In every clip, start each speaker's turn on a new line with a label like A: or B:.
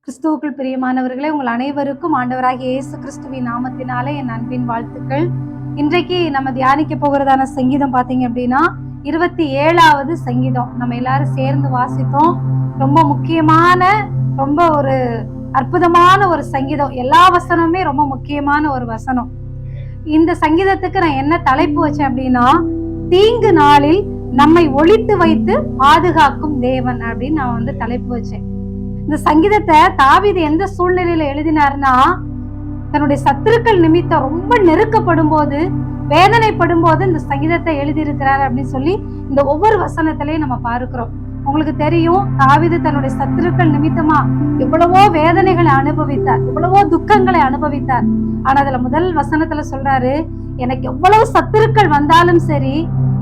A: கிறிஸ்துவுக்குள் பிரியமானவர்களே, உங்கள் அனைவருக்கும் ஆண்டவராகிய இயேசு கிறிஸ்துவின் நாமத்தினாலே என் அன்பின் வாழ்த்துக்கள். இன்றைக்கு நம்ம தியானிக்க போகிறதான சங்கீதம் பார்த்தீங்க அப்படின்னா 27வது சங்கீதம். நம்ம எல்லாரும் சேர்ந்து வாசித்தோம். ரொம்ப முக்கியமான, ரொம்ப ஒரு அற்புதமான ஒரு சங்கீதம். எல்லா வசனமுமே ரொம்ப முக்கியமான ஒரு வசனம். இந்த சங்கீதத்துக்கு நான் என்ன தலைப்பு வச்சேன் அப்படின்னா, தீங்கு நாளில் நம்மை ஒளித்து வைத்து பாதுகாக்கும் தேவன் அப்படின்னு நான் தலைப்பு வச்சேன். இந்த சங்கீதத்தை தாவீது எந்த சூழ்நிலையில எழுதினார்னா, தன்னுடைய சத்துருக்கள் நிமித்தம் ரொம்ப நெருக்கப்படும் போது, வேதனைப்படும் போது இந்த சங்கீதத்தை எழுதியிருக்கிறார் அப்படின்னு சொல்லி இந்த ஒவ்வொரு வசனத்திலையும் நம்ம பார்க்கிறோம். உங்களுக்கு தெரியும், தாவீது தன்னுடைய சத்துருக்கள் நிமித்தமா எவ்வளவோ வேதனைகளை அனுபவித்தார், எவ்வளவோ துக்கங்களை அனுபவித்தார். ஆனா அதுல முதல் வசனத்துல சொல்றாரு, எனக்கு எவ்வளவு சத்துருக்கள் வந்தாலும் சரி,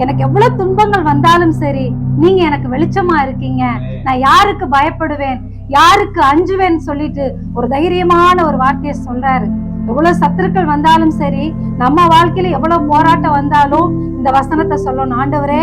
A: எனக்கு எவ்வளவு துன்பங்கள் வந்தாலும் சரி, நீங்க எனக்கு வெளிச்சமா இருக்கீங்க, நான் யாருக்கு பயப்படுவேன், யாருக்கு அஞ்சுவேன்னு சொல்லிட்டு ஒரு தைரியமான ஒரு வார்த்தையை சொல்றாரு. எவ்வளவு சத்துருக்கள் வந்தாலும் சரி, நம்ம வாழ்க்கையில எவ்வளவு போராட்டம் வந்தாலும் இந்த வசனத்தை சொல்லணும், ஆண்டவரே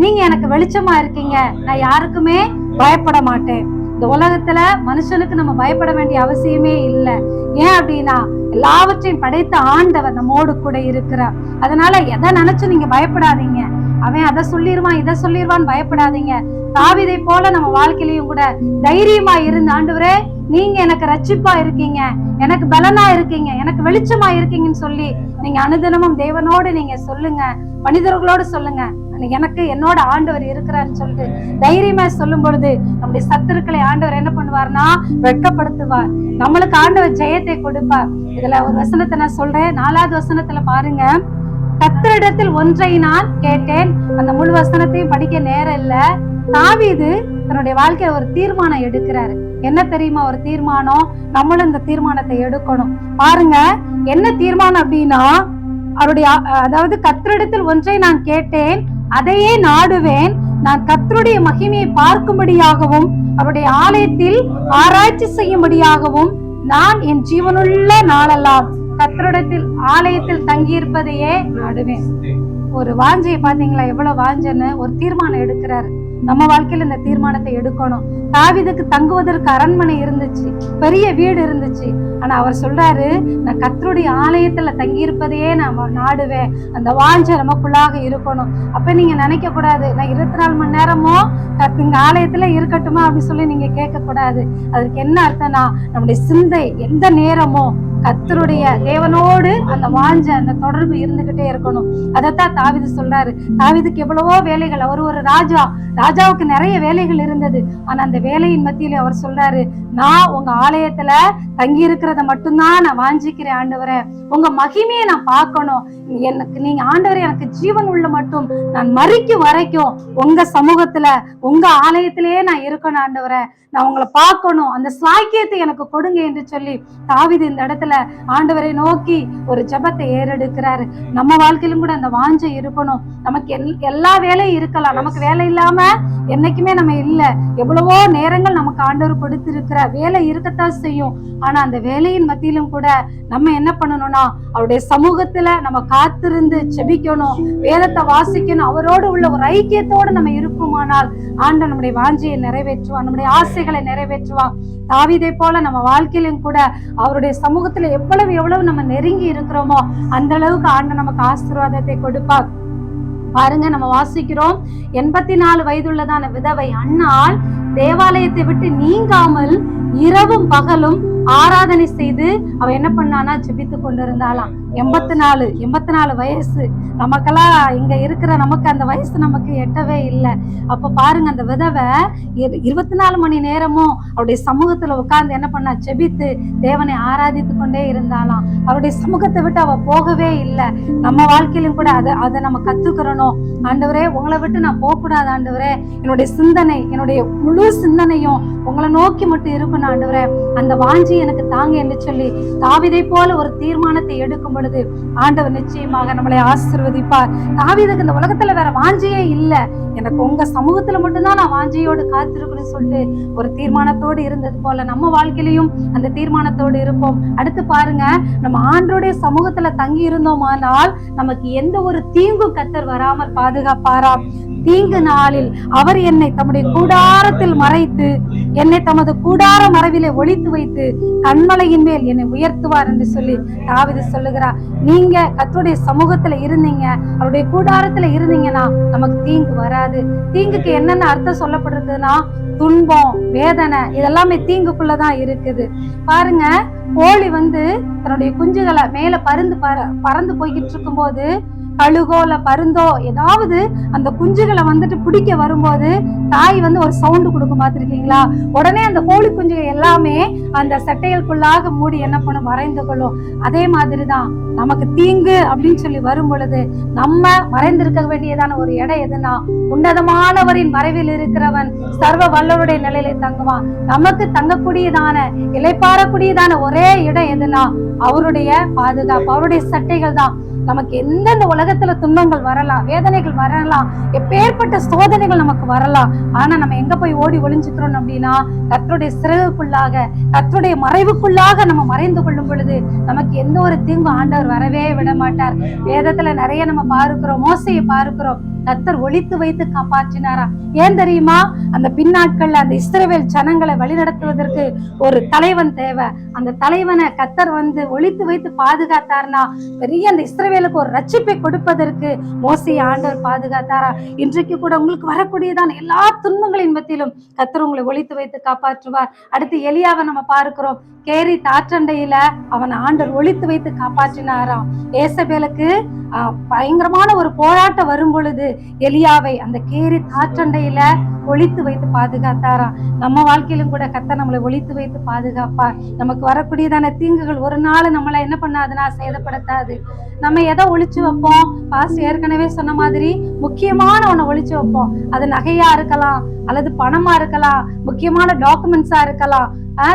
A: நீங்க எனக்கு வெளிச்சமா இருக்கீங்க, நான் யாருக்குமே பயப்பட மாட்டேன். இந்த உலகத்துல மனுஷனுக்கு நம்ம பயப்பட வேண்டிய அவசியமே இல்லை. ஏன் அப்படின்னா, எல்லாவற்றையும் படைத்த ஆண்டவர் நம்மோடு கூட இருக்கிறார். அதனால எதை நினைச்சு நீங்க பயப்படாதீங்க. அவன் அதை சொல்லிடுவான், இதை சொல்லிடுவான்னு பயப்படாதீங்க. தாவீதை போல நம்ம வாழ்க்கையிலையும் கூட தைரியமா இருந்து, ஆண்டவரே நீங்க எனக்கு ரட்சிப்பா இருக்கீங்க, எனக்கு பலனா இருக்கீங்க, எனக்கு வெளிச்சமா இருக்கீங்கன்னு சொல்லி நீங்க அனுதினமும் தேவனோடு நீங்க சொல்லுங்க, மனிதர்களோடு சொல்லுங்க, எனக்கு என்னோட ஆண்டவர் இருக்கிறான்னு சொல்லிட்டு தைரியமா சொல்லும் பொழுது நம்முடைய சத்துருக்களை ஆண்டவர் என்ன பண்ணுவார்னா வெட்கப்படுத்துவார். நம்மளுக்கு ஆண்டவர் ஜெயத்தை கொடுப்பார். இதுல ஒரு வசனத்தை நான் சொல்றேன். 4வது வசனத்துல பாருங்க, கர்த்தரிடத்தில் ஒன்றை நான் கேட்டேன். அந்த முழு வசனத்தையும் படிக்க நேரம் இல்ல. தாவீது தன்னுடைய வாழ்க்கையில ஒரு தீர்மானம் எடுக்கிறாரு. என்ன தெரியுமா ஒரு தீர்மானம்? நம்மளும் இந்த தீர்மானத்தை எடுக்கணும். பாருங்க என்ன தீர்மானம் அப்படின்னா, அவருடைய அதாவது கர்த்தரிடத்தில் ஒன்றை நான் கேட்டேன், அதையே நாடுவேன், நான் கர்த்தருடைய மகிமையை பார்க்கும்படியாகவும் அவருடைய ஆலயத்தில் ஆராய்ச்சி செய்யும்படியாகவும் நான் என் ஜீவனுள்ள நாளெல்லாம் கர்த்தரிடத்தில் ஆலயத்தில் தங்கியிருப்பதையே நாடுவேன். ஒரு வாஞ்சையை பாத்தீங்களா, எவ்வளவு வாஞ்சன்னு ஒரு தீர்மானம் எடுக்கிறாரு. நம்ம வாழ்க்கையில இந்த தீர்மானத்தை எடுக்கணும். தாவீதுக்கு தங்குவதற்கு அரண்மனை இருந்துச்சு, பெரிய வீடு இருந்துச்சு. ஆனா அவர் சொல்றாரு, நான் கர்த்தருடைய ஆலயத்துல தங்கியிருப்பதையே நான் நாடுவேன். அந்த வாஞ்சை நமக்குள்ளாக இருக்கணும். அப்ப நீங்க நினைக்க கூடாது, நான் 24 மணி நேரமும் இங்க ஆலயத்துல இருக்கட்டுமா அப்படின்னு சொல்லி நீங்க கேட்க கூடாது. அதுக்கு என்ன அர்த்தம்னா, நம்முடைய சிந்தை எந்த நேரமும் கர்த்தருடைய தேவனோடு அந்த வாஞ்ச அந்த தொடர்பு இருந்துகிட்டே இருக்கணும். அதைத்தான் தாவீது சொல்றாரு. தாவீதுக்கு எவ்வளவோ வேலைகள், அவர் ஒரு ராஜாவுக்கு நிறைய வேலைகள் இருந்தது. ஆனா அந்த வேலையின் மத்தியில அவர் சொல்றாரு, நான் உங்க ஆலயத்துல தங்கி இருக்கிறத மட்டும்தான் நான் வாஞ்சிக்கிறேன் ஆண்டவரே, உங்க மகிமையை நான் பார்க்கணும், எனக்கு நீங்க ஆண்டவரே எனக்கு ஜீவன் உள்ள மட்டும் நான் மறிக்கும் வரைக்கும் உங்க சமூகத்துல உங்க ஆலயத்திலேயே நான் இருக்கணும் ஆண்டவரே, நான் உங்களை பார்க்கணும், அந்த சாக்கியத்தை எனக்கு கொடுங்க என்று சொல்லி தாவீது இந்த இடத்துல ஆண்டவரை நோக்கி ஒரு ஜெபத்தை ஏறெடுக்கிறாரு. நம்ம வாழ்க்கையிலும் கூட அந்த வாஞ்சை இருக்கணும். நமக்கு எல்லா வேலையும் இருக்கலாம், நமக்கு வேலை இல்லாம என்னைக்குமே நம்ம இல்ல. எவ்வளவோ நேரங்கள் நமக்கு ஆண்டவர் கொடுத்திருக்கிற வேலை இருக்கத்தான் செய்யும். ஆனா அந்த வேலையின் மத்தியிலும் கூட நம்ம என்ன பண்ணணும்னா, அவருடைய சமூகத்துல நம்ம காத்திருந்து செபிக்கணும், வேதத்தை வாசிக்கணும். அவரோடு உள்ள ஒரு ஐக்கியத்தோடு நம்ம இருக்குமானால் ஆண்டவர் நம்முடைய வாஞ்சையை நிறைவேற்றுவான், நம்முடைய ஆசைகளை நிறைவேற்றுவான். தாவீதை போல நம்ம வாழ்க்கையிலும் கூட அவருடைய சமூகத்துல எவ்வளவு நம்ம நெருங்கி இருக்கிறோமோ அந்த அளவுக்கு ஆண்டவர் நமக்கு ஆசீர்வாதத்தை கொடுப்பார். பாருங்க, நம்ம வாசிக்கிறோம், 84 வயதுள்ளதான விதவை அன்னாள் தேவாலயத்தை விட்டு நீங்காமல் இரவும் பகலும் ஆராதனை செய்து அவ என்ன பண்ணானா ஜெபித்து கொண்டிருந்தாளாம். 84 வயசு. நமக்கெல்லாம் இங்க இருக்கிற நமக்கு அந்த வயசு நமக்கு எட்டவே இல்லை. அப்ப பாருங்க, அந்த விதவை 24 மணி நேரமும் அவருடைய சமூகத்துல உட்கார்ந்து என்ன பண்ணா, ஜெபித்து தேவனை ஆராதித்து கொண்டே இருந்தாலாம். அவருடைய சமூகத்தை விட்டு அவ போகவே இல்லை. நம்ம வாழ்க்கையிலும் கூட அதை நம்ம கத்துக்கிறணும். ஆண்டவரே உங்களை விட்டு நான் போக கூடாது ஆண்டவரே, என்னுடைய சிந்தனை, என்னுடைய முழு சிந்தனையும் உங்களை நோக்கி மட்டும் இருக்கணும் ஆண்டவரே, அந்த வாஞ்சி எனக்கு தாங்க என்று சொல்லி தாவீதை போல ஒரு தீர்மானத்தை எடுக்கும் பொழுது ஆண்டவர் நிச்சயமாக நம்மளை ஆசீர்வதிப்பார். தாவீதுக்கு இந்த உலகத்துல வேற வாஞ்சியே இல்லை, எனக்கு உங்க சமூகத்துல மட்டும்தான் நான் வாஞ்சியோடு காத்திருக்கணும்னு சொல்லிட்டு ஒரு தீர்மானத்தோடு இருந்தது போல நம்ம வாழ்க்கையிலையும் அந்த தீர்மானத்தோடு இருப்போம். அடுத்து பாருங்க, நம்ம ஆண்டவருடைய சமூகத்துல தங்கி இருந்தோமானால் நமக்கு எந்த ஒரு தீங்கும் கர்த்தர் வராமல் பாதுகாப்பாராம். தீங்கு நாளில் அவர் என்னை தம்முடைய கூடாரத்தில் மறைத்து என்னை தமது கூடார மறைவிலே ஒளித்து வைத்து கண்மலையின் மேல் என்னை உயர்த்துவார் என்று சொல்லி தாவீது சொல்லுகிறார். நீங்க கர்த்தருடைய சமூகத்துல இருந்தீங்க, அவருடைய கூடாரத்துல இருந்தீங்கன்னா நமக்கு தீங்கு வராது. தீங்குக்கு என்னென்ன அர்த்தம் சொல்லப்படுறதுன்னா துன்பம், வேதனை, இதெல்லாமே தீங்குக்குள்ளதான் இருக்குது. பாருங்க, கோழி தன்னுடைய குஞ்சுகளை மேல பறந்து போய்கிட்டு இருக்கும் போது கழுகோ இல்ல பருந்தோ ஏதாவது அந்த குஞ்சுகளை பிடிக்க வரும்போது தாய் ஒரு சவுண்டு கொடுக்கும் பார்த்திருக்கீங்களா? உடனே அந்த கோழி குஞ்சுகள் எல்லாமே அந்த சட்டைகளுக்குள்ளாக மூடி என்ன பண்ணும், மறைந்து கொள்ளும். அதே மாதிரிதான் நமக்கு தீங்கு அப்படின்னு சொல்லி வரும் பொழுது நம்ம மறைந்திருக்க வேண்டியதான ஒரு இடம் எதுனா, உன்னதமானவரின் மறைவில் இருக்கிறவன் சர்வ வல்லவருடைய நிலையில தங்குவான். நமக்கு தங்கக்கூடியதான இளைப்பாறக்கூடியதான ஒரே இடம் எதுனா அவருடைய பாதுகாப்பு, அவருடைய சட்டைகள் தான். நமக்கு எந்தெந்த உலகத்துல துன்பங்கள் வரலாம், வேதனைகள் வரலாம், எப்பேற்பட்ட சோதனைகள் நமக்கு வரலாம். ஆனா நம்ம எங்க போய் ஓடி ஒளிஞ்சுக்கிறோம் அப்படின்னா கர்த்தருடைய சிறகுக்குள்ளாக, கர்த்தருடைய மறைவுக்குள்ளாக நம்ம மறைந்து கொள்ளும் பொழுது நமக்கு எந்த ஒரு தீங்கும் ஆண்டவர் வரவே விட மாட்டார். வேதத்துல நிறைய நம்ம பார்க்கிறோம், மோசையை பார்க்கிறோம். கர்த்தர் ஒளித்து வைத்து காப்பாற்றினாரா? ஏன் தெரியுமா? அந்த பின்னாட்கள்ல அந்த இஸ்ரவேல் ஜனங்களை வழிநடத்துவதற்கு ஒரு தலைவன் தேவை. அந்த தலைவனை கர்த்தர் ஒளித்து வைத்து பாதுகாத்தார்னா பெரிய அந்த இஸ்ரவேலுக்கு ஒரு ரட்சிப்பை கொடுப்பதற்கு மோசையை ஆண்டவர் பாதுகாத்தாரா? இன்றைக்கு கூட உங்களுக்கு வரக்கூடியதான எல்லா துன்பங்களின் மத்தியிலும் கர்த்தர் உங்களை ஒளித்து வைத்து காப்பாற்றுவார். அடுத்து எலியாவை நம்ம பார்க்கிறோம். கேரி தாற்றண்டையில அவன் ஆண்டவர் ஒளித்து வைத்து காப்பாற்றினாராம். ஏசபேலுக்கு பயங்கரமான ஒரு போராட்டம் வரும் பொழுது எலியாவை அந்த கேரி தாற்றண்டையில ஒளித்து வைத்து பாதுகாத்தாராம். நம்ம வாழ்க்கையிலும் கூட கர்த்தர் நம்மளை ஒளித்து வைத்து பாதுகாப்பார். நமக்கு வரக்கூடியதான தீங்குகள் ஒரு நாள் நம்மளை என்ன பண்ணாதுன்னா சேதப்படுத்தாது. நம்ம எதை ஒளிச்சு வைப்போம்? பாஸ்டர் ஏற்கனவே சொன்ன மாதிரி முக்கியமான ஒண்ணு ஒளிச்சு வைப்போம். அது நகையா இருக்கலாம், அல்லது பணமா இருக்கலாம், முக்கியமான டாக்குமெண்ட்ஸா இருக்கலாம்.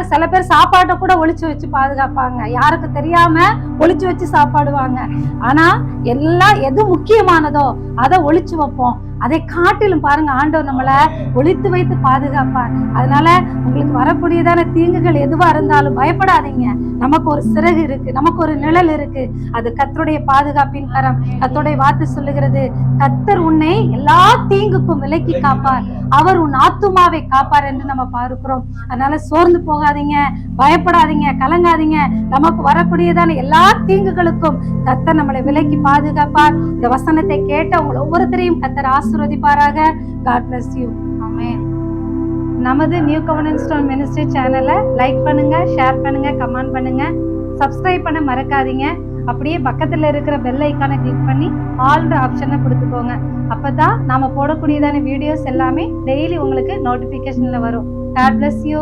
A: சில பேர் சாப்பாட்டை கூட ஒளிச்சு வச்சு பாதுகாப்பாங்க, யாருக்கு தெரியாம ஒளிச்சு வச்சு சாப்பாடுவாங்க. ஆனா எல்லாம் எது முக்கியமானதோ அதை ஒளிச்சு வைப்போம். அதை காட்டிலும் பாருங்க, ஆண்டவர் நம்மளை ஒளித்து வைத்து பாதுகாப்பார். அதனால உங்களுக்கு வரக்கூடியதான தீங்குகள் எதுவா இருந்தாலும் பயப்படாதீங்க. நமக்கு ஒரு சிறகு இருக்கு, நமக்கு ஒரு நிழல் இருக்கு. அது கர்த்தருடைய பாதுகாப்பின் கரம். கர்த்தருடைய வார்த்தை சொல்லுகிறது, கர்த்தர் உன்னை எல்லா தீங்குக்கும் விலக்கி காப்பார், அவர் உன் ஆத்துமாவை காப்பார் என்று நம்ம பார்க்கிறோம். அதனால சோர்ந்து போகாதீங்க, பயப்படாதீங்க, கலங்காதீங்க. நமக்கு வரக்கூடியதான எல்லா தீங்குகளுக்கும் கர்த்தர் நம்மளை விலக்கி பாதுகாப்பார். இந்த வசனத்தை கேட்ட உங்களை ஒவ்வொருத்தரையும் கர்த்தர் ஆசீர்வதிப்பாராக. God bless you. Amen. நமது நியூ கவர்னன்ஸ் ஸ்டோன் மினிஸ்ட்ரி சேனலை லைக் பண்ணுங்க, ஷேர் பண்ணுங்க, கமெண்ட் பண்ணுங்க, சப்ஸ்கிரைப் பண்ண மறக்காதீங்க. அப்படியே பக்கத்துல இருக்கிற பெல் ஐக்கானை கிளிக் பண்ணி ஆல்ன்ற ஆப்ஷனை கொடுத்துக்கோங்க. அப்பதான் நாம போடக்கூடியதான வீடியோஸ் எல்லாமே டெய்லி உங்களுக்கு நோட்டிபிகேஷன்ல வரும். God bless you.